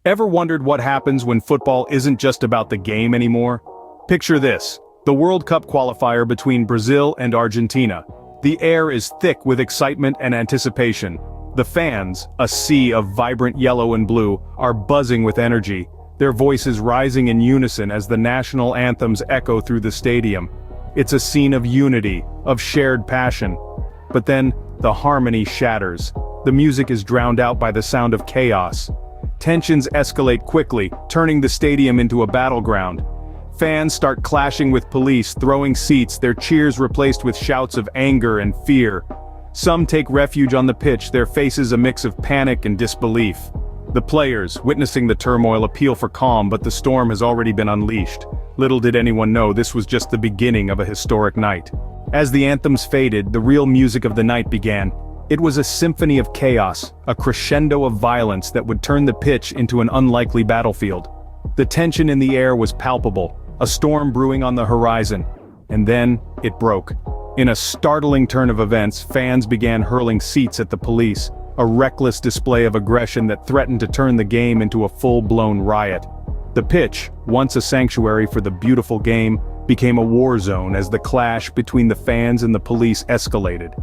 Ever wondered what happens when football isn't just about the game anymore? Picture this: the World Cup qualifier between Brazil and Argentina. The air is thick with excitement and anticipation. The fans, a sea of vibrant yellow and blue, are buzzing with energy, their voices rising in unison as the national anthems echo through the stadium. It's a scene of unity, of shared passion. But then, the harmony shatters. The music is drowned out by the sound of chaos. Tensions escalate quickly, turning the stadium into a battleground. Fans start clashing with police, throwing seats, their cheers replaced with shouts of anger and fear. Some take refuge on the pitch, their faces a mix of panic and disbelief. The players, witnessing the turmoil, appeal for calm, but the storm has already been unleashed. Little did anyone know this was just the beginning of a historic night. As the anthems faded, the real music of the night began. It was a symphony of chaos, a crescendo of violence that would turn the pitch into an unlikely battlefield. The tension in the air was palpable, a storm brewing on the horizon. And then, it broke. In a startling turn of events, fans began hurling seats at the police, a reckless display of aggression that threatened to turn the game into a full-blown riot. The pitch, once a sanctuary for the beautiful game, became a war zone as the clash between the fans and the police escalated.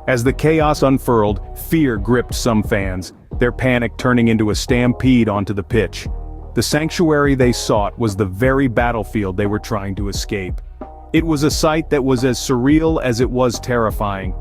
As the chaos unfurled, fear gripped some fans, their panic turning into a stampede onto the pitch. The sanctuary they sought was the very battlefield they were trying to escape. It was a sight that was as surreal as it was terrifying.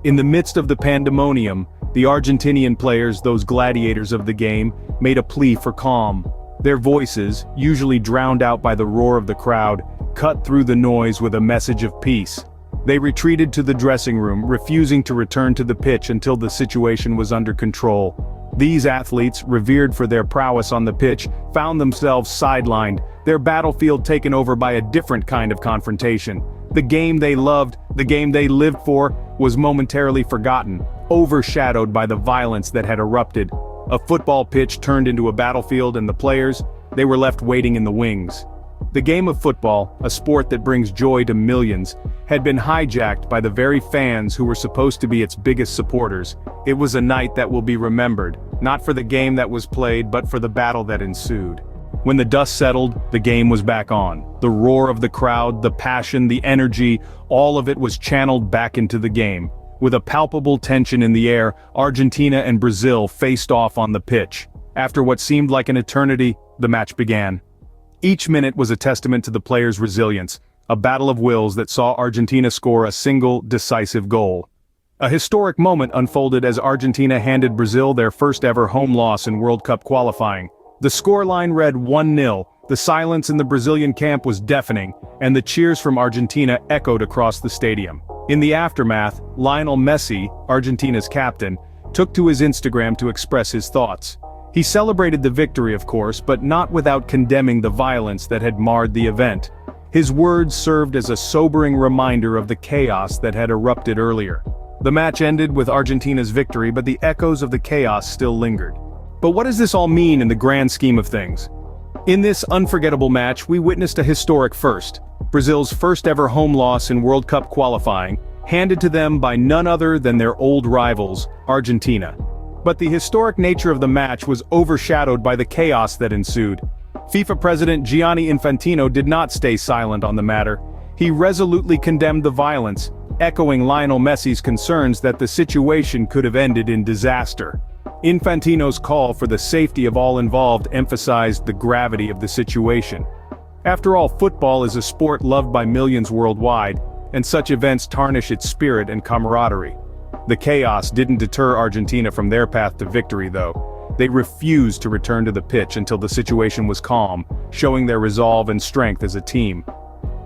In the midst of the pandemonium, the Argentinian players, those gladiators of the game, made a plea for calm. Their voices, usually drowned out by the roar of the crowd, cut through the noise with a message of peace. They retreated to the dressing room, refusing to return to the pitch until the situation was under control. These athletes, revered for their prowess on the pitch, found themselves sidelined, their battlefield taken over by a different kind of confrontation. The game they loved, the game they lived for, was momentarily forgotten, overshadowed by the violence that had erupted. A football pitch turned into a battlefield, and the players, they were left waiting in the wings. The game of football, a sport that brings joy to millions, had been hijacked by the very fans who were supposed to be its biggest supporters. It was a night that will be remembered, not for the game that was played but for the battle that ensued. When the dust settled, the game was back on. The roar of the crowd, the passion, the energy, all of it was channeled back into the game. With a palpable tension in the air, Argentina and Brazil faced off on the pitch. After what seemed like an eternity, the match began. Each minute was a testament to the players' resilience, a battle of wills that saw Argentina score a single, decisive goal. A historic moment unfolded as Argentina handed Brazil their first ever home loss in World Cup qualifying. The scoreline read 1-0, the silence in the Brazilian camp was deafening, and the cheers from Argentina echoed across the stadium. In the aftermath, Lionel Messi, Argentina's captain, took to his Instagram to express his thoughts. He celebrated the victory, of course, but not without condemning the violence that had marred the event. His words served as a sobering reminder of the chaos that had erupted earlier. The match ended with Argentina's victory, but the echoes of the chaos still lingered. But what does this all mean in the grand scheme of things? In this unforgettable match, we witnessed a historic first. Brazil's first ever home loss in World Cup qualifying, handed to them by none other than their old rivals, Argentina. But the historic nature of the match was overshadowed by the chaos that ensued. FIFA President Gianni Infantino did not stay silent on the matter. He resolutely condemned the violence, echoing Lionel Messi's concerns that the situation could have ended in disaster. Infantino's call for the safety of all involved emphasized the gravity of the situation. After all, football is a sport loved by millions worldwide, and such events tarnish its spirit and camaraderie. The chaos didn't deter Argentina from their path to victory, though. They refused to return to the pitch until the situation was calm, showing their resolve and strength as a team.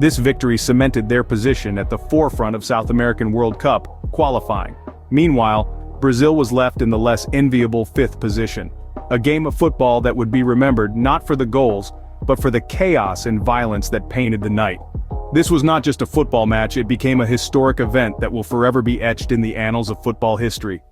This victory cemented their position at the forefront of South American World Cup qualifying. Meanwhile, Brazil was left in the less enviable fifth position. A game of football that would be remembered not for the goals, but for the chaos and violence that painted the night. This was not just a football match, it became a historic event that will forever be etched in the annals of football history.